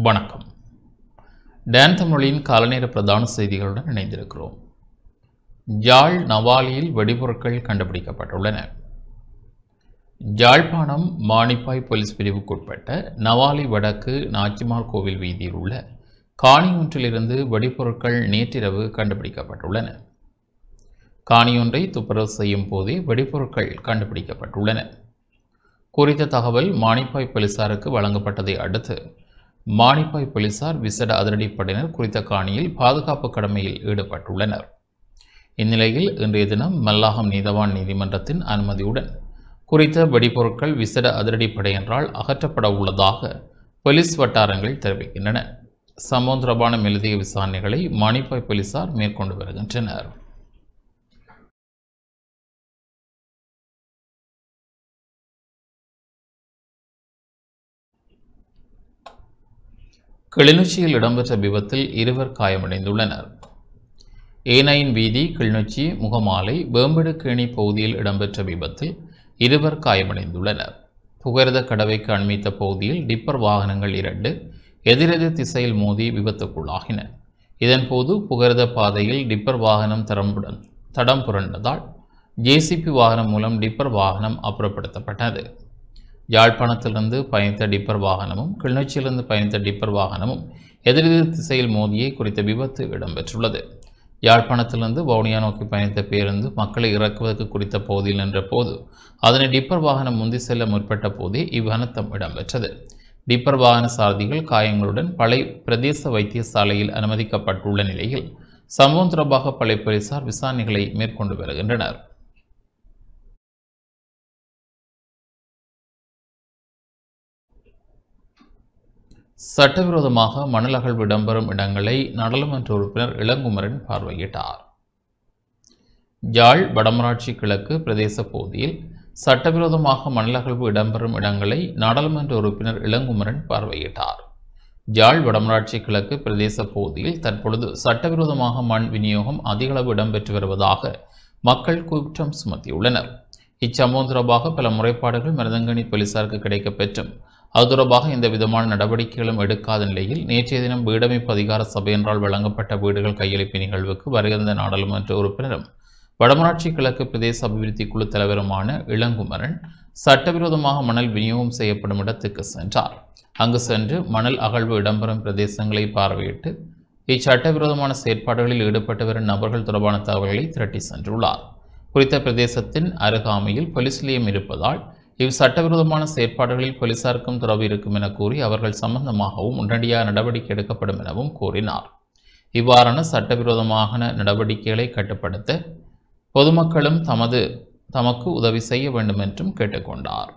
வணக்கம். டான் தமிழின் காலநேர பிரதான செய்திகளுடன் இணைந்திருக்கிறோம். யாழ் நவாலியில் வெடிபொருட்கள் கண்டுபிடிக்கப்பட்டுள்ளன. யாழ்ப்பாணம் மானிப்பாய் போலீஸ் பிரிவுக்குட்பட்ட நவாலி வடக்கு நாச்சிமார் கோவில் வீதியில் உள்ள காணி ஒன்றிலிருந்து வெடிபொருட்கள் நேற்றிரவு கண்டுபிடிக்கப்பட்டுள்ளன. காணியொன்றை துப்புரவு செய்யும் போதே வெடிபொருட்கள் கண்டுபிடிக்கப்பட்டுள்ளன. குறித்த தகவல் மானிப்பாய் போலீசாருக்கு வழங்கப்பட்டதை அடுத்து மானிப்பாய் போலீசார் விசேட அதிரடிப்படையினர் குறித்த காணியில் பாதுகாப்பு கடமையில் ஈடுபட்டுள்ளனர். இந்நிலையில் இன்றைய தினம் மல்லாகம் நீதவான் நீதிமன்றத்தின் அனுமதியுடன் குறித்த வெடிபொருட்கள் விசேட அதிரடிப்படையினரால் அகற்றப்பட உள்ளதாக போலீஸ் வட்டாரங்கள் தெரிவிக்கின்றன. சம்பவம் தொடர்பான மேலதிக விசாரணைகளை மானிப்பாய் போலீசார் மேற்கொண்டு வருகின்றனர். கிளிநொச்சியில் இடம்பெற்ற விபத்தில் இருவர் காயமடைந்துள்ளனர். ஏனையின் வீதி கிளிநொச்சி முகமாலை வேம்படுகேணி பகுதியில் இடம்பெற்ற விபத்தில் இருவர் காயமடைந்துள்ளனர். புகையிரத கடவைக்கு அண்மித்த பகுதியில் டிப்பர் வாகனங்கள் 2 எதிரெதிர் திசையில் மோதி விபத்துக்குள்ளாகின. இதன்போது புகையிரத பாதையில் டிப்பர் வாகனம் தடம் புரண்டதால் ஜேசிபி வாகனம் மூலம் டிப்பர் வாகனம் அப்புறப்படுத்தப்பட்டது. யாழ்ப்பாணத்திலிருந்து பயணித்த டிப்பர் வாகனமும் கிளிநொச்சியிலிருந்து பயணித்த டிப்பர் வாகனமும் எதிரெதிர் திசையில் மோதியே குறித்த விபத்து இடம்பெற்றுள்ளது. யாழ்ப்பாணத்திலிருந்து வவுனியா நோக்கி பயணித்த பேருந்து மக்களை இறக்குவதற்கு குறித்த பகுதியில் நின்ற போது அதனை டிப்பர் வாகனம் முந்தி செல்ல முற்பட்ட போதே இவ்வனத்தம் இடம்பெற்றது. டிப்பர் வாகன சாரதிகள் காயங்களுடன் பளை பிரதேச வைத்தியசாலையில் அனுமதிக்கப்பட்டுள்ள நிலையில் சம்பவம் தொடர்பாக பளை போலீசார் விசாரணைகளை மேற்கொண்டு வருகின்றனர். சட்டவிரோதமாக மணல் அகழ்வு இடம்பெறும் இடங்களை நாடாளுமன்ற உறுப்பினர் இளங்குமரன் பார்வையிட்டார். யாழ் வடமராட்சி கிழக்கு பிரதேச பகுதியில் சட்டவிரோதமாக மணல் அகழ்வு இடம்பெறும் இடங்களை நாடாளுமன்ற உறுப்பினர் இளங்குமரன் பார்வையிட்டார். யாழ் வடமராட்சி கிழக்கு பிரதேச பகுதியில் தற்பொழுது சட்டவிரோதமாக மண் விநியோகம் அதிகளவு இடம்பெற்று வருவதாக மக்கள் குற்றம் சுமத்தியுள்ளனர். இச்சம்பவம் தொடர்பாக பல முறைப்பாடுகள் மருதங்கணி போலீசாருக்கு கிடைக்கப்பெற்றும் அது தொடர்பாக எந்த விதமான நடவடிக்கைகளும் எடுக்காத நிலையில் நேற்றைய தினம் வீடமைப்பு அதிகார சபையினரால் வழங்கப்பட்ட வீடுகள் கையளிப்பு நிகழ்வுக்கு வருகின்ற நாடாளுமன்ற உறுப்பினரும் வடமராட்சி கிழக்கு பிரதேச அபிவிருத்தி குழு தலைவருமான இளங்குமரன் சட்டவிரோதமாக மணல் விநியோகம் செய்யப்படும் இடத்துக்கு சென்றார். அங்கு சென்று மணல் அகழ்வு இடம்பெறும் பிரதேசங்களை பார்வையிட்டு இச்சட்டவிரோதமான செயற்பாடுகளில் ஈடுபட்டு வரும் நபர்கள் தொடர்பான தகவல்களை திரட்டி சென்றுள்ளார். குறித்த பிரதேசத்தின் அருகாமையில் போலீஸ் நிலையம் இருப்பதால் சட்டவிரோதமான செயற்பாடுகளில் போலீசாருக்கும் தொடர்பு இருக்கும் என கூறி அவர்கள் சம்பந்தமாகவும் உடனடியாக நடவடிக்கை எடுக்கப்படும் எனவும் கூறினார். இவ்வாறான சட்டவிரோதமான நடவடிக்கைகளை கட்டுப்படுத்த பொதுமக்களும் தமக்கு உதவி செய்ய வேண்டும் என்றும் கேட்டுக்கொண்டார்.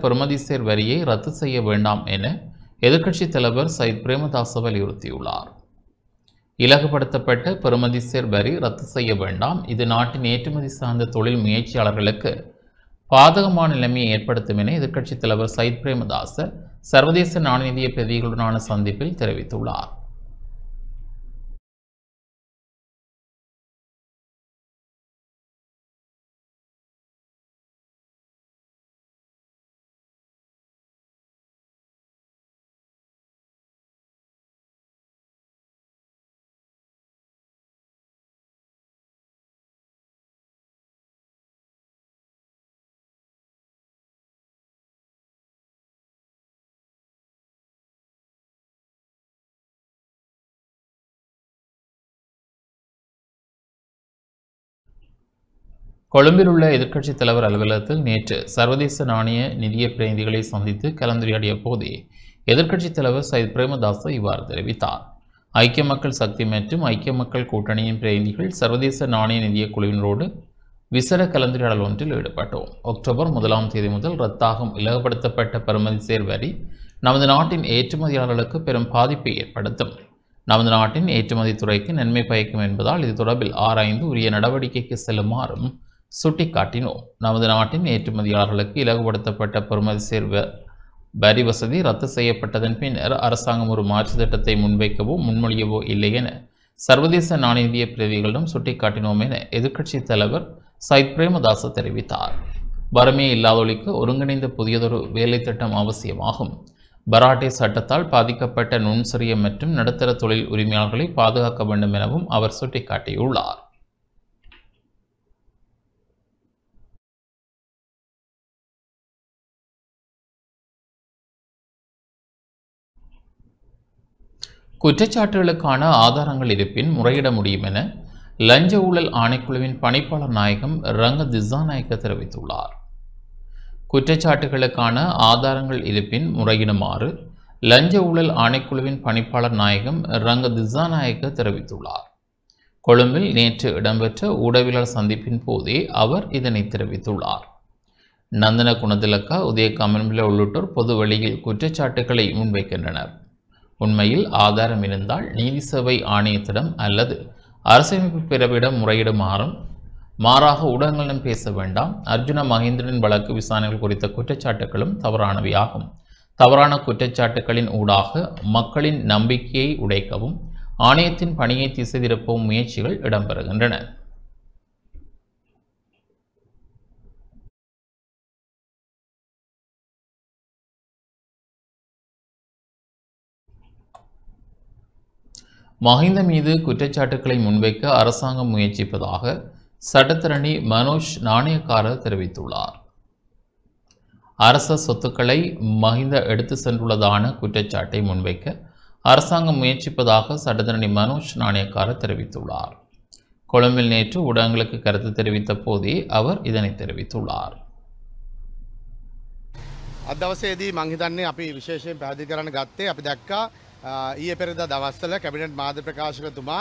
பெறுமதிசேர் வரியை ரத்து செய்ய வேண்டாம் என எதிர்க்கட்சித் தலைவர் சயித் பிரேமதாச வலியுறுத்தியுள்ளார். இலகுபடுத்தப்பட்ட பெறுமதிசேர் வரி ரத்து செய்ய வேண்டாம், இது நாட்டின் ஏற்றுமதி சார்ந்த தொழில் முயற்சியாளர்களுக்கு பாதகமான நிலைமையை ஏற்படுத்தும் என எதிர்க்கட்சித் தலைவர் சயித் பிரேமதாச சர்வதேச நாணய நிதிய பிரதிகளுடனான சந்திப்பில் தெரிவித்துள்ளார். கொழும்பில் உள்ள எதிர்க்கட்சித் தலைவர் அலுவலகத்தில் நேற்று சர்வதேச நாணய நிதிய பிரதிநிதிகளை சந்தித்து கலந்துரையாடிய போதே எதிர்க்கட்சித் தலைவர் சயித் பிரேமதாச இவ்வாறு தெரிவித்தார். ஐக்கிய மக்கள் சக்தி மற்றும் ஐக்கிய மக்கள் கூட்டணியின் பிரதிநிதிகள் சர்வதேச நாணய நிதிய குழுவினரோடு விசேட கலந்துரையாடல் ஒன்றில் ஈடுபட்டோம். அக்டோபர் 1ஆம் தேதி முதல் ரத்தாகும் இலகுபடுத்தப்பட்ட பெறுமதிசேர் வரி நமது நாட்டின் ஏற்றுமதியாளர்களுக்கு பெரும் பாதிப்பை ஏற்படுத்தும். நமது நாட்டின் ஏற்றுமதி துறைக்கு நன்மை பயக்கும் என்பதால் இது தொடர்பில் ஆராய்ந்து உரிய நடவடிக்கைக்கு செல்லுமாறும் சுட்டிக்காட்டினோம். நமது நாட்டின் ஏற்றுமதியாளர்களுக்கு இலகுபடுத்தப்பட்ட பெறுமதிசேர் வரி வசதி ரத்து செய்யப்பட்டதன் பின்னர் அரசாங்கம் ஒரு மாற்று திட்டத்தை முன்வைக்கவோ முன்மொழியவோ இல்லை என சர்வதேச நாணய நிதிய பிரதிகளிடம் சுட்டிக்காட்டினோம் என எதிர்க்கட்சித் தலைவர் சயித் பிரேமதாச தெரிவித்தார். வறுமையை இல்லாதொழிக்க ஒருங்கிணைந்த புதியதொரு வேலை திட்டம் அவசியமாகும். பராட்டே சட்டத்தால் பாதிக்கப்பட்ட நுண்சிறிய மற்றும் நடுத்தர தொழில் உரிமையாளர்களை பாதுகாக்க வேண்டும் எனவும் அவர் சுட்டிக்காட்டியுள்ளார். குற்றச்சாட்டுகளுக்கான ஆதாரங்கள் இருப்பின் முறையிட முடியும் என லஞ்ச ஊழல் ஆணைக்குழுவின் பணிப்பாளர் நாயகம் ரங்க திசாநாயக்க தெரிவித்துள்ளார். குற்றச்சாட்டுகளுக்கான ஆதாரங்கள் இருப்பின் முறையிடுமாறு லஞ்ச ஊழல் ஆணைக்குழுவின் பணிப்பாளர் நாயகம் ரங்க திசாநாயக்க தெரிவித்துள்ளார். கொழும்பில் நேற்று இடம்பெற்ற ஊடகவியலாளர் சந்திப்பின் போதே அவர் இதனை தெரிவித்துள்ளார். நந்தன குணதிலக்க, உதய கமன்பில உள்ளிட்டோர் பொது வழியில் குற்றச்சாட்டுகளை முன்வைக்கின்றனர். உண்மையில் ஆதாரம் இருந்தால் நீதி சேவை ஆணையத்திடம் அல்லது அரசமைப்பு பிரிவிடம் முறையிடுமாறும், மாறாக ஊடகங்களிடம் பேச வேண்டாம். அர்ஜுன மகேந்திரன் வழக்கு விசாரணைகள் குறித்த குற்றச்சாட்டுகளும் தவறானவையாகும். தவறான குற்றச்சாட்டுகளின் ஊடாக மக்களின் நம்பிக்கையை உடைக்கவும் ஆணையத்தின் பணியை திசை திருப்பவும் முயற்சிகள் இடம்பெறுகின்றன. மஹிந்த மீது குற்றச்சாட்டுக்களை முன்வைக்க அரசாங்கம் முயற்சிப்பதாக சட்டத்தரணி மனோஜ் நாணயக்கார தெரிவித்துள்ளார். அரச சொத்துக்களை மஹிந்த எடுத்து சென்றுள்ளதான குற்றச்சாட்டை முன்வைக்க அரசாங்கம் முயற்சிப்பதாக சட்டத்தரணி மனோஜ் நாணயக்கார தெரிவித்துள்ளார். கொழும்பில் நேற்று ஊடகங்களுக்கு கருத்து தெரிவித்த போதே அவர் இதனை தெரிவித்துள்ளார். අදවසේදී මං හිතන්නේ අපි විශේෂයෙන් පැහැදිලි කරන්න ගත්තේ අපි දැක්කා ඊයේ පෙරේදා දවස්වල කැබිනට් මාධ්‍ය ප්‍රකාශකතුමා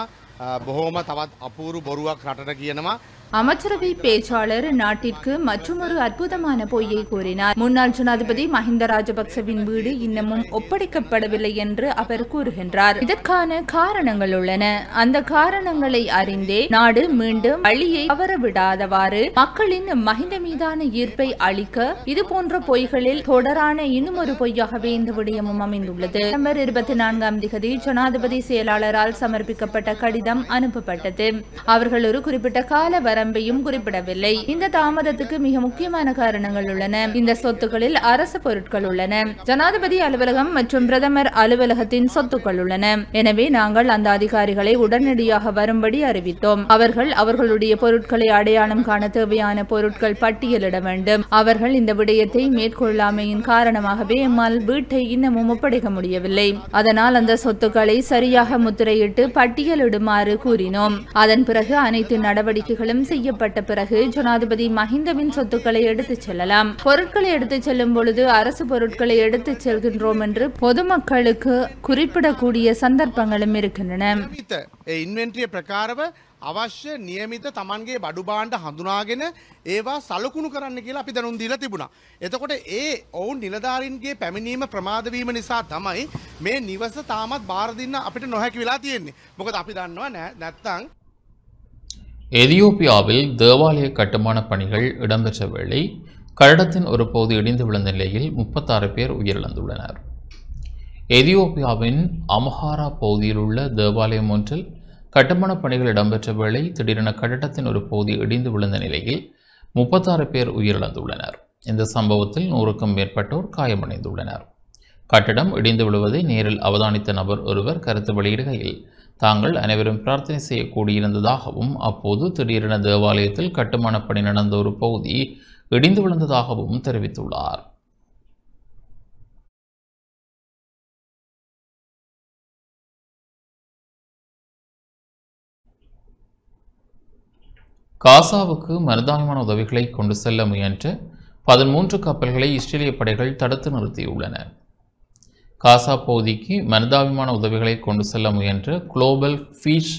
බොහෝම තවත් අපූරු බොරුවක් රටට කියනවා. அமைச்சரவை பேச்சாளர் நாட்டிற்கு மற்றொரு அற்புதமான பொய்யை கூறினார். முன்னாள் ஜனாதிபதி மஹிந்த ராஜபக்சவின் வீடு இன்னமும் ஒப்படைக்கப்படவில்லை என்று அவர் கூறுகின்றார். இதற்கான காரணங்கள் உள்ளன. அந்த காரணங்களை அறிந்தே நாடு மீண்டும் வழியை தவறவிடாதவாறு மக்களின் மஹிந்த மீதான ஈர்ப்பை அளிக்க இதுபோன்ற பொய்களில் தொடரான இன்னும் ஒரு பொய்யாகவே இந்த விடயமும் அமைந்துள்ளது. டிசம்பர் 24 ஜனாதிபதி செயலாளரால் சமர்ப்பிக்கப்பட்ட கடிதம் அனுப்பப்பட்டது. அவர்கள் ஒரு குறிப்பிட்ட கால வரம்பையும் குறிப்பிடவில்லை. இந்த தாமதத்துக்கு மிக முக்கியமான காரணங்கள் உள்ளன. இந்த சொத்துக்களில் அரசு பொருட்கள் உள்ளன. ஜனாதிபதி அலுவலகம் மற்றும் பிரதமர் அலுவலகத்தின் சொத்துக்கள் உள்ளன. எனவே நாங்கள் அந்த அதிகாரிகளை உடனடியாக வரும்படி அறிவித்தோம். அவர்கள் அவர்களுடைய பொருட்களை அடையாளம் காண தேவையான பொருட்கள் பட்டியலிட வேண்டும். அவர்கள் இந்த விடயத்தை மேற்கொள்ளாமையின் காரணமாகவே எம்மால் வீட்டை இன்னமும் ஒப்படைக்க முடியவில்லை. அதனால் அந்த சொத்துக்களை சரியாக முத்திரையிட்டு பட்டியலிடுமாறு கூறினோம். அதன் பிறகு அனைத்து நடவடிக்கைகளும் செய்யப்பட்ட பிறகு ஜனாதிபதி மஹிந்தவின் சொத்துக்களை எடுத்துச் செல்லலாம். பொருட்களை எடுத்துச் செல்லும் பொழுது அரசு பொருட்களை எடுத்துச் செல்கின்றோம் என்று பொதுமக்களுக்கு குறிப்பிடக்கூடிய சந்தர்ப்பங்களும் இருக்கின்றன. ඉන්වෙන්ට්‍රිය ප්‍රකාරව අවශ්‍ය නියමිත තමන්ගේ බඩු භාණ්ඩ හඳුනාගෙන ඒවා සලකුණු කරන්න කියලා අපි දැනුම් දීලා තිබුණා. එතකොට ඒ ඔවුන් නිලධාරීන්ගේ පැමිණීම ප්‍රමාද වීම නිසා තමයි මේ නිවස තාමත් බාර දෙන්න අපිට නොහැකි වෙලා තියෙන්නේ. මොකද අපි දන්නවා නැත්තම් எதியோப்பியாவில் தேவாலய கட்டுமான பணிகள் இடம்பெற்ற வேளை கட்டடத்தின் ஒரு பகுதி இடிந்து விழுந்த நிலையில் 36 பேர் உயிரிழந்துள்ளனர். எதியோப்பியாவின் அம்ஹாரா பகுதியில் உள்ள தேவாலயம் ஒன்றில் கட்டுமான பணிகள் இடம்பெற்ற வேளை திடீரென கட்டடத்தின் ஒரு பகுதி இடிந்து விழுந்த நிலையில் 36 பேர் உயிரிழந்துள்ளனர். இந்த சம்பவத்தில் 100க்கும் மேற்பட்டோர் காயமடைந்துள்ளனர். கட்டடம் இடிந்து விழுவதை நேரில் அவதானித்த நபர் ஒருவர் கருத்து வெளியிடுகையில் தாங்கள் அனைவரும் பிரார்த்தனை செய்ய கூடியிருந்ததாகவும் அப்போது திடீரென தேவாலயத்தில் கட்டுமான பணி நடந்த ஒரு பகுதி இடிந்து விழுந்ததாகவும் தெரிவித்துள்ளார். காசாவுக்கு மனிதாபிமான உதவிகளை கொண்டு செல்ல முயன்ற 13 கப்பல்களை இஸ்ரேலிய படைகள் தடுத்து நிறுத்தியுள்ளன. காசா பகுதிக்கு மனிதாபிமான உதவிகளை கொண்டு செல்ல முயன்ற குளோபல் ஃபிஷ்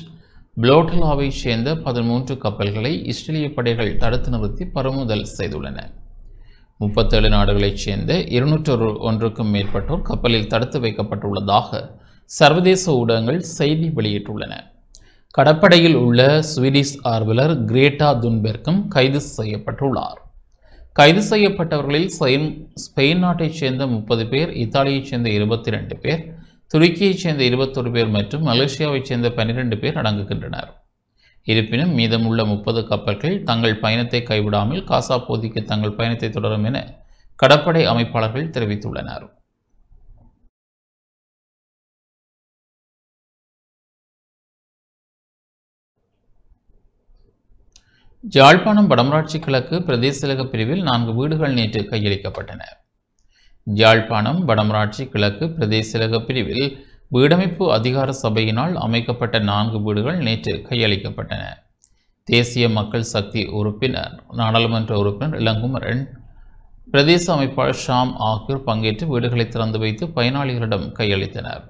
புளோட்டலாவை சேர்ந்த 13 கப்பல்களை இஸ்ரேலிய படைகள் தடுத்து நிறுத்தி பறிமுதல் செய்துள்ளன. 37 நாடுகளைச் சேர்ந்த 201க்கும் மேற்பட்டோர் கப்பலில் தடுத்து வைக்கப்பட்டுள்ளதாக சர்வதேச ஊடகங்கள் செய்தி வெளியிட்டுள்ளன. கடற்படையில் உள்ள ஸ்வீடிஷ் ஆர்வலர் கிரேட்டா துன்பெர்க்கும் கைது செய்யப்பட்டுள்ளார். கைது செய்யப்பட்டவர்களில் ஸ்பெயின் நாட்டைச் சேர்ந்த 30 பேர், இத்தாலியைச் சேர்ந்த 22 பேர், துருக்கியைச் சேர்ந்த 21 பேர் மற்றும் மலேசியாவைச் சேர்ந்த 12 பேர் அடங்குகின்றனர். இருப்பினும் மீதமுள்ள 30 கப்பல்கள் தங்கள் பயணத்தை கைவிடாமல் காசா பகுதிக்கு தங்கள் பயணத்தை தொடரும் என கடற்படை அமைப்பாளர்கள் தெரிவித்துள்ளனர். யாழ்ப்பாணம் வடமராட்சி கிழக்கு பிரதேச செயலக பிரிவில் 4 வீடுகள் நேற்று கையளிக்கப்பட்டன. யாழ்ப்பாணம் வடமராட்சி கிழக்கு பிரதேச செயலக பிரிவில் வீடமைப்பு அதிகார சபையினால் அமைக்கப்பட்ட 4 வீடுகள் நேற்று கையளிக்கப்பட்டன. தேசிய மக்கள் சக்தி உறுப்பினர், நாடாளுமன்ற உறுப்பினர் இளங்குமரன், பிரதேச அமைப்பாளர் ஷாம் ஆகியோர் பங்கேற்று வீடுகளை திறந்து வைத்து பயனாளிகளிடம் கையளித்தனர்.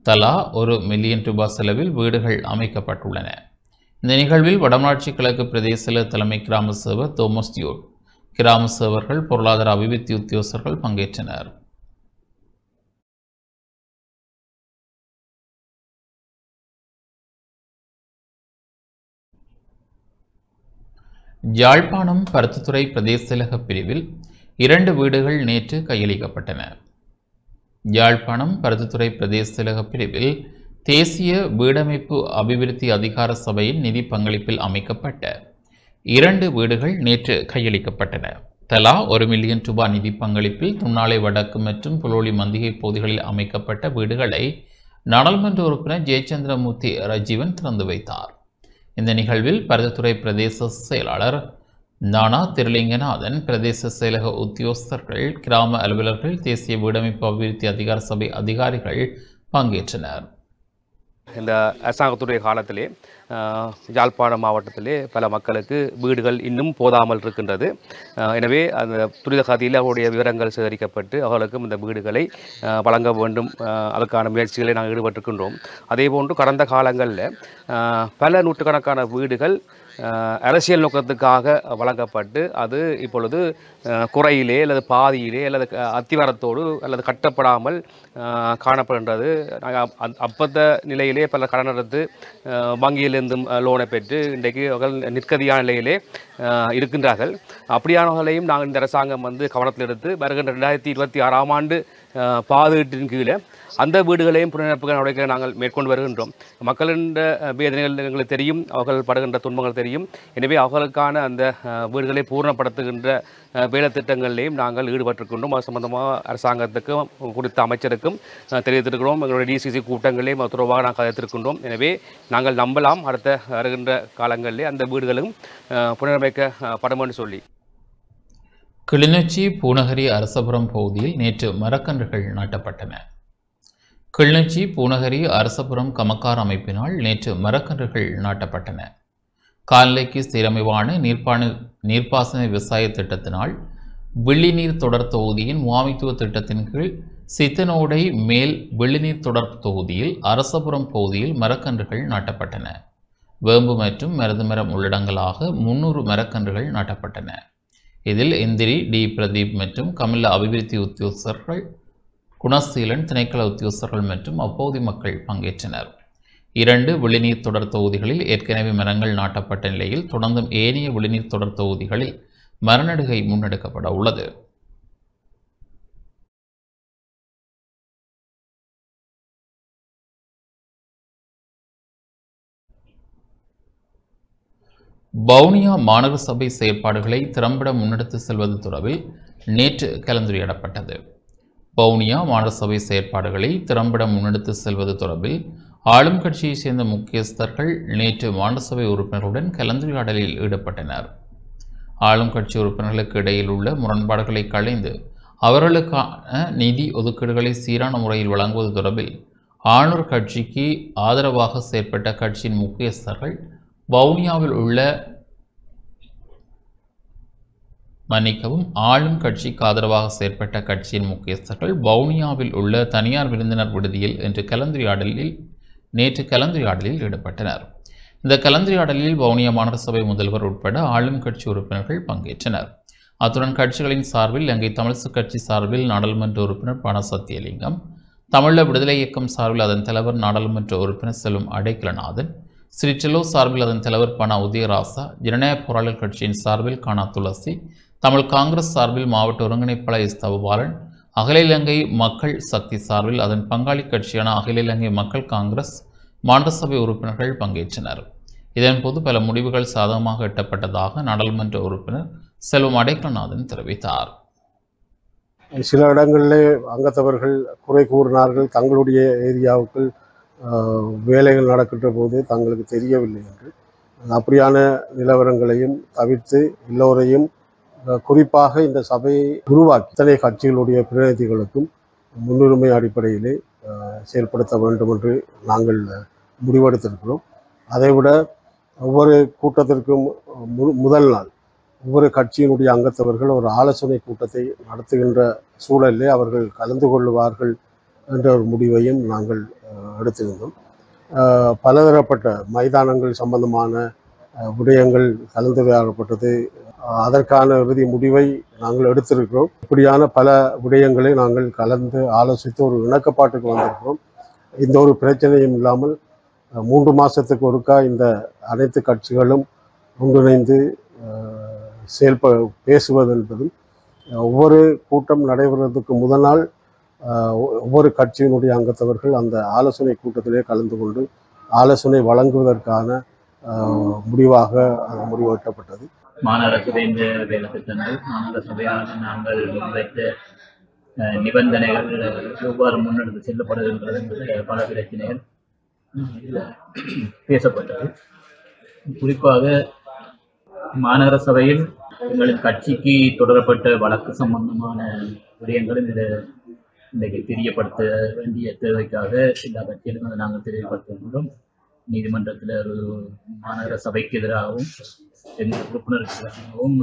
தலா 1 மில்லியன் ரூபாய் செலவில் வீடுகள் அமைக்கப்பட்டுள்ளன. இந்த நிகழ்வில் வடமராட்சி கிழக்கு பிரதேச தலைமை கிராம சேவர் தோமஸ் டியூட், கிராம சேவர்கள், பொருளாதார அபிவிருத்தி உத்தியோகஸ்தர்கள் பங்கேற்றனர். யாழ்ப்பாணம் பருத்தித்துறை பிரதேச செயலக பிரிவில் 2 வீடுகள் நேற்று கையளிக்கப்பட்டன. யாழ்ப்பாணம் பருத்தித்துறை பிரதேச செயலக பிரிவில் தேசிய வீடமைப்பு அபிவிருத்தி அதிகார சபையின் நிதி பங்களிப்பில் அமைக்கப்பட்ட 2 வீடுகள் நேற்று கையளிக்கப்பட்டன. தலா 1 மில்லியன் ரூபாய் நிதி பங்களிப்பில் துன்னாலை வடக்கு மற்றும் புலோலி மந்திகை பகுதிகளில் அமைக்கப்பட்ட வீடுகளை நாடாளுமன்ற உறுப்பினர் ஜெயச்சந்திரமூர்த்தி ரஜீவன் திறந்து வைத்தார். இந்த நிகழ்வில் பருத்தித்துறை பிரதேச செயலாளர் நானா திருலிங்கநாதன், பிரதேச செயலக உத்தியோகஸ்தர்கள், கிராம அலுவலர்கள், தேசிய வீடமைப்பு அபிவிருத்தி அதிகார சபை அதிகாரிகள் பங்கேற்றனர். இந்த அரசாங்கத்துடைய காலத்திலே யாழ்ப்பாணம் மாவட்டத்திலே பல மக்களுக்கு வீடுகள் இன்னும் போதாமல் இருக்கின்றது. எனவே அந்த துரித கதியில் அவருடைய விவரங்கள் சேகரிக்கப்பட்டு அவர்களுக்கும் இந்த வீடுகளை வழங்க வேண்டும், அதற்கான முயற்சிகளை நாங்கள் ஈடுபட்டிருக்கின்றோம். அதேபோன்று கடந்த காலங்களில் பல நூற்றுக்கணக்கான வீடுகள் அரசியல் நோக்கத்துக்காக வழங்கப்பட்டு அது இப்பொழுது குறையிலே அல்லது பாதியிலே அல்லது அத்திவாரத்தோடு அல்லது கட்டப்படாமல் காணப்படுகின்றது. அப்பத்த நிலையிலே பல கடன் எடுத்து வங்கியிலிருந்தும் லோனை பெற்று இன்றைக்கு அவர்கள் நிற்கதியான நிலையிலே இருக்கின்றார்கள். அப்படியானவர்களையும் நாங்கள் இந்த அரசாங்கம் கவனத்தில் எடுத்து வருகின்ற 2026ஆம் ஆண்டு பாதுகாட்டின் கீழே அந்த வீடுகளையும் புனரமைப்பு நடவடிக்கை நாங்கள் மேற்கொண்டு வருகின்றோம். மக்களின் வேதனைகள் எங்களுக்கு தெரியும், அவர்கள் படுகின்ற துன்பங்கள் தெரியும். எனவே அவர்களுக்கான அந்த வீடுகளை பூர்ணப்படுத்துகின்ற வேலை திட்டங்களிலேயும் நாங்கள் ஈடுபட்டிருக்கின்றோம். அது சம்பந்தமாக அரசாங்கத்துக்கும் குறித்த அமைச்சருக்கும் தெரிவித்திருக்கிறோம். எங்களுடைய டிசிசி கூட்டங்களையும் தொடர்பாக நாங்கள் கதைத்திருக்கின்றோம். எனவே நாங்கள் நம்பலாம் அடுத்த வருகின்ற காலங்களிலே அந்த வீடுகளும் புனரமைக்கப்படும் என்று சொல்லி. கிளிநொச்சி பூநகரி அரசபுரம் பகுதியில் நேற்று மரக்கன்றுகள் நாட்டப்பட்டன. கிளிநொச்சி பூநகரி அரசபுரம் கமக்கார் அமைப்பினால் நேற்று மரக்கன்றுகள் நாட்டப்பட்டன. கால்நடைக்கு சீரமைவான நீர்ப்பாசன விவசாய திட்டத்தினால் வெள்ளிநீர் தொடர் தொகுதியின் முகாமைத்துவ திட்டத்தின் கீழ் சித்தனோடை மேல் வெள்ளிநீர் தொடர் தொகுதியில் அரசபுரம் பகுதியில் மரக்கன்றுகள் நாட்டப்பட்டன. வேம்பு மற்றும் மருதுமரம் உள்ளடங்கலாக 300 மரக்கன்றுகள் நாட்டப்பட்டன. இதில் எந்திரி டி பிரதீப் மற்றும் கமில்லா அபிவிருத்தி உத்தியோகஸ்தர்கள், குணசீலன் திணைக்கள உத்தியோகஸ்தர்கள் மற்றும் அப்பகுதி மக்கள் பங்கேற்றனர். 2 வெளிநீர் தொடர் தொகுதிகளில் ஏற்கனவே மரங்கள் நாட்டப்பட்ட நிலையில் தொடர்ந்தும் ஏனைய வெளிநீர் தொடர் தொகுதிகளில் மரநடுகை முன்னெடுக்கப்பட உள்ளது. வவுனியா மாநகர சபை செயற்பாடுகளை திறம்பட முன்னெடுத்து செல்வது தொடர்பில் நேற்று கலந்துரையாடப்பட்டது. வவுனியா மாநகர சபை செயற்பாடுகளை திறம்பட முன்னெடுத்து செல்வது தொடர்பில் ஆளும் கட்சியைச் சேர்ந்த முக்கியஸ்தர்கள் நேற்று மாநகர சபை உறுப்பினர்களுடன் கலந்துரையாடலில் ஈடுபட்டனர். ஆளும் கட்சி உறுப்பினர்களுக்கு இடையில் உள்ள முரண்பாடுகளை களைந்து அவர்களுக்கான நிதி ஒதுக்கீடுகளை சீரான முறையில் வழங்குவது தொடர்பில் ஆளுநர் கட்சிக்கு ஆதரவாக செயற்பட்ட கட்சியின் முக்கியஸ்தர்கள் வவுனியாவில் உள்ள ஆளும் கட்சிக்கு ஆதரவாக செயற்பட்ட கட்சியின் முக்கியஸ்தர்கள் வவுனியாவில் உள்ள தனியார் விருந்தினர் விடுதியில் நேற்று கலந்துரையாடலில் ஈடுபட்டனர். இந்த கலந்துரையாடலில் வவுனியா மாநகர சபை முதல்வர் உட்பட ஆளும் கட்சி உறுப்பினர்கள் பங்கேற்றனர். அத்துடன் கட்சிகளின் சார்பில் இலங்கை தமிழ்சு கட்சி சார்பில் நாடாளுமன்ற உறுப்பினர் பண சத்தியலிங்கம், தமிழீழ விடுதலை இயக்கம் சார்பில் அதன் தலைவர் நாடாளுமன்ற உறுப்பினர் செல்வம் அடைக்கலநாதன், ஸ்ரீச்செல்லோ சார்பில் அதன் தலைவர் பண உதயராசா, ஜனநாயக போராளர் கட்சியின் சார்பில் கானா துளசி, தமிழ் காங்கிரஸ் சார்பில் மாவட்ட ஒருங்கிணைப்பாளர் எஸ் தவுபாலன், அகில இலங்கை மக்கள் சக்தி சார்பில் அதன் பங்காளி கட்சியான அகில இலங்கை மக்கள் காங்கிரஸ் மாநகர சபை உறுப்பினர்கள் பங்கேற்றனர். இதன்போது பல முடிவுகள் சாதகமாக எட்டப்பட்டதாக நாடாளுமன்ற உறுப்பினர் செல்வம் அடைக்கலநாதன் தெரிவித்தார். சில இடங்களிலே அங்கத்தவர்கள் குறை கூறினார்கள், தங்களுடைய ஏரியாவுக்குள் வேலைகள் நடக்கின்ற போது தங்களுக்கு தெரியவில்லை என்று. அப்படியான நிலவரங்களையும் தவிர்த்து எல்லோரையும், குறிப்பாக இந்த சபையை உருவாக்கி இத்தனை கட்சிகளுடைய பிரதிநிதிகளுக்கும் முன்னுரிமை அடிப்படையிலே செயல்படுத்த வேண்டும் என்று நாங்கள் முடிவெடுத்திருக்கிறோம். அதைவிட ஒவ்வொரு கூட்டத்திற்கும் முதல் நாள் ஒவ்வொரு கட்சியினுடைய அங்கத்தவர்கள் ஒரு ஆலோசனை கூட்டத்தை நடத்துகின்ற சூழலிலே அவர்கள் கலந்து கொள்வார்கள் என்ற ஒரு முடிவையும் நாங்கள் எடுத்திருந்தோம். பலதரப்பட்ட மைதானங்கள் சம்பந்தமான விடயங்கள் கலந்துரையாடப்பட்டது. அதற்கான இறுதி முடிவை நாங்கள் எடுத்திருக்கிறோம். இப்படியான பல விடயங்களை நாங்கள் கலந்து ஆலோசித்து ஒரு இணக்கப்பாட்டுக்கு வந்திருக்கிறோம். இந்த ஒரு பிரச்சனையும் இல்லாமல் 3 மாதத்துக்கு ஒருக்கா இந்த அனைத்து கட்சிகளும் ஒன்றிணைந்து பேசுவது என்பதும், ஒவ்வொரு கூட்டம் நடைபெறுவதற்கு முதல் நாள் ஒவ்வொரு கட்சியினுடைய அங்கத்தவர்கள் அந்த ஆலோசனை கூட்டத்திலே கலந்து கொண்டு ஆலோசனை வழங்குவதற்கான முடிவாக முடிவெட்டப்பட்டது. மாநகர சபை வேலை திட்டங்கள், மாநகர சபையாக நாங்கள் முன்வைத்த நிபந்தனைகள் எவ்வாறு முன்னெடுத்து செல்லப்படுகின்றது என்ற பல பிரச்சனைகள் பேசப்பட்டது. குறிப்பாக மாநகர சபையில் எங்களின் கட்சிக்கு தொடரப்பட்ட வழக்கு சம்பந்தமான விடயங்களும் இன்றைக்கு தெரியப்படுத்த வேண்டிய தேவைக்காக எல்லா கட்சியிலும் அதை நாங்கள் தெரியப்படுத்துகின்றோம். நீதிமன்றத்தில் ஒரு மாநகர சபைக்கு எதிராகவும் எங்கள் உறுப்பினருக்கு எதிராகவும்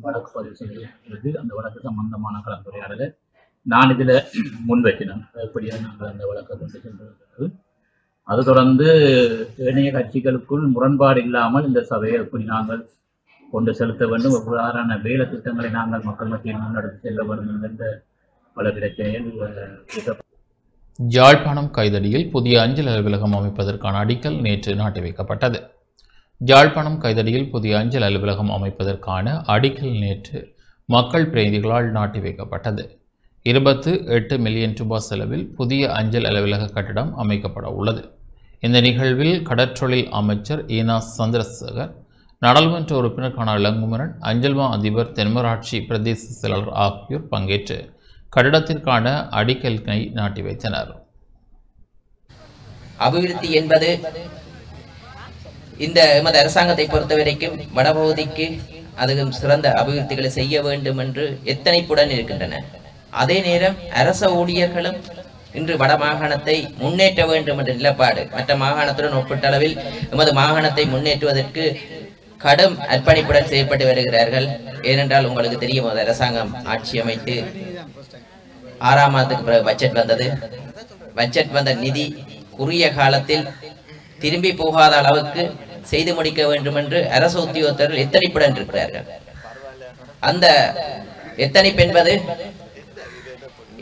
வழக்கு பதிவு செய்திருக்கிறது. அந்த வழக்கு சம்பந்தமான கலந்துரையாடலை நான் இதில் முன்வைக்கினேன். எப்படியாக நாங்கள் அந்த வழக்கை கொண்டு சென்றிருக்கிறது. அது தொடர்ந்து இணைய கட்சிகளுக்குள் முரண்பாடு இல்லாமல் இந்த சபையை எப்படி நாங்கள் கொண்டு செலுத்த வேண்டும், எவ்வாறான வேலை திட்டங்களை நாங்கள் மக்கள் மத்தியில் முன்னெடுத்து செல்ல வேண்டும் என்ற பல பிரச்சனைகள். யாழ்ப்பாணம் கைதடியில் புதிய அஞ்சல் அலுவலகம் அமைப்பதற்கான அடிக்கல் நேற்று நாட்டி வைக்கப்பட்டது. யாழ்ப்பாணம் கைதடியில் புதிய அஞ்சல் அலுவலகம் அமைப்பதற்கான அடிக்கல் நேற்று மக்கள் பிரதிநிதிகளால் நாட்டி வைக்கப்பட்டது. 28 மில்லியன் ரூபாய் செலவில் புதிய அஞ்சல் அலுவலக கட்டிடம் அமைக்கப்பட உள்ளது. இந்த நிகழ்வில் கடற்றொழில் அமைச்சர் ஈனா சந்திரசேகர், நாடாளுமன்ற உறுப்பினர் கனா இளங்குமரன், அஞ்சல்மா அதிபர் தென்மராட்சி பிரதேச செயலாளர் ஆகியோர் பங்கேற்று கட்டிடத்திற்கான அடிக்கல்லை நாட்டி வைத்தனர். அபிவிருத்தி என்பது இந்த எமது அரசாங்கத்தை பொறுத்தவரைக்கும் வடபகுதிக்கு அதுவும் சிறந்த அபிவிருத்திகளை செய்ய வேண்டும் என்று எத்தனைப்புடன் இருக்கின்றன. அதே நேரம் அரச ஊழியர்களும் இன்று வட மாகாணத்தை முன்னேற்ற வேண்டும் என்ற நிலப்பாடு மற்ற மாகாணத்துடன் ஒப்பிட்டளவில் எமது மாகாணத்தை முன்னேற்றுவதற்கு கடும் அர்ப்பணிப்புடன் செயல்பட்டு வருகிறார்கள். ஏனென்றால் உங்களுக்கு தெரியும், அரசாங்கம் ஆட்சி அமைத்து 6ஆம் மாதத்துக்கு பிறகு பட்ஜெட் வந்தது. பட்ஜெட் வந்த நிதி குறுகிய காலத்தில் திரும்பி போகாத அளவுக்கு செய்து முடிக்க வேண்டும் என்று அரசு உத்தியோகத்தர்கள் எத்தனைப்புடன் இருக்கிறார்கள். அந்த எத்தனைப்பு என்பது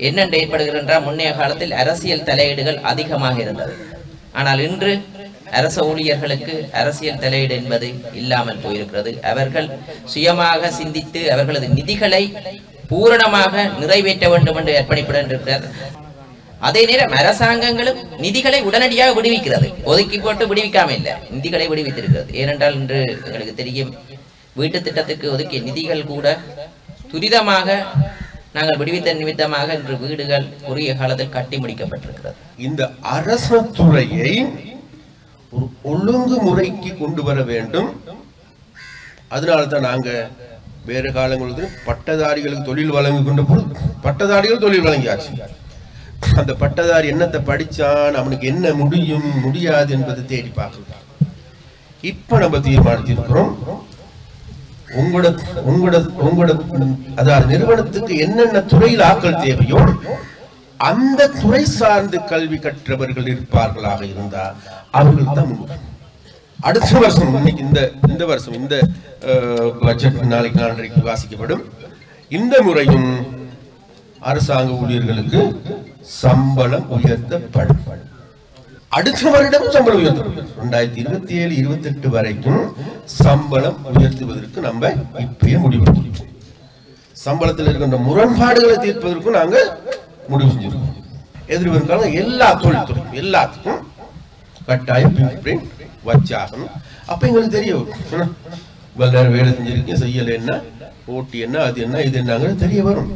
என்னென்று ஏற்படுகின்றால், முன்னைய காலத்தில் அரசியல் தலையீடுகள் அதிகமாக இருந்தது. ஆனால் இன்று அரச ஊழியர்களுக்கு அரசியல் தலையீடு என்பது இல்லாமல் போயிருக்கிறது. அவர்கள் சுயமாக சிந்தித்து அவர்களது நிதிகளை பூரணமாக நிறைவேற்ற வேண்டும் என்று அர்ப்பணிப்புடன் இருக்கிறார். அதே நேரம் அரசாங்கங்களும் நிதிகளை உடனடியாக விடுவிக்கிறது. ஒதுக்கி போட்டு விடுவிக்காம இல்லை, நிதிகளை விடுவித்திருக்கிறது. ஏனென்றால் இன்று எங்களுக்கு தெரியும், வீட்டு திட்டத்துக்கு ஒதுக்கிய நிதிகள் கூட துரிதமாக நாங்கள் விடுவித்த நிமித்தமாக இன்று வீடுகள் குறுகிய காலத்தில் கட்டி முடிக்கப்பட்டிருக்கிறது. இந்த அரசு துறையை ஒரு ஒழுங்கு முறைக்கு கொண்டு வர வேண்டும். அதனால்தான் நாங்க வேறு காலங்களுக்கு பட்டதாரிகளுக்கு தொழில் வழங்கி கொண்ட போது பட்டதாரிகள் தொழில் வழங்கியாச்சு. அந்த பட்டதாரி என்னத்தை படிச்சான், அவனுக்கு என்ன முடியும் முடியாது என்பதை தேடி பார்க்கலாம். இப்ப நம்ம தீர்மானித்திருக்கிறோம், உங்களோட அதாவது நிறுவனத்துக்கு என்னென்ன துறையில் ஆட்கள் தேவையோ அந்த துறை சார்ந்து கல்வி கற்றவர்கள் இருப்பார்களாக இருந்தால் அவர்கள் தான் அடுத்த வருஷம் இந்த வருஷம் இந்த பட்ஜெட் நாளைக்கு நாளைக்கு வாசிக்கப்படும். இந்த முறையும் அரசாங்க ஊழியர்களுக்கு சம்பளம் உயர்த்தப்படும். அடுத்த வருடம் சம்பளம் உயர்த்தப்படும். 2027-28 வரைக்கும் சம்பளம் உயர்த்துவதற்கு நம்ம இப்பயே முடிவு. சம்பளத்தில் இருக்கின்ற முரண்பாடுகளை தீர்ப்பதற்கும் நாங்க முடிவு செஞ்சிருக்கோம். எதிர்வரும் காலம் எல்லா தொழில்துறையும் எல்லாத்துக்கும் கட்டாயம் வச்சாகணும். அப்போ எங்களுக்கு தெரிய வரும் இவ்வளோ நேரம் வேலை செஞ்சிருக்கீங்க செய்யலை என்ன போட்டி என்ன அது என்ன இது என்னங்கிறது தெரிய வரும்.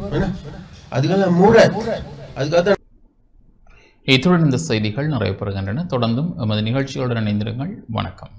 அதுக்கெல்லாம் முறை அதுக்காக. இத்துடன் இந்த செய்திகள் நிறைவு பெறுகின்றன. தொடர்ந்தும் எமது நிகழ்ச்சிகளுடன் இணைந்திருங்கள். வணக்கம்.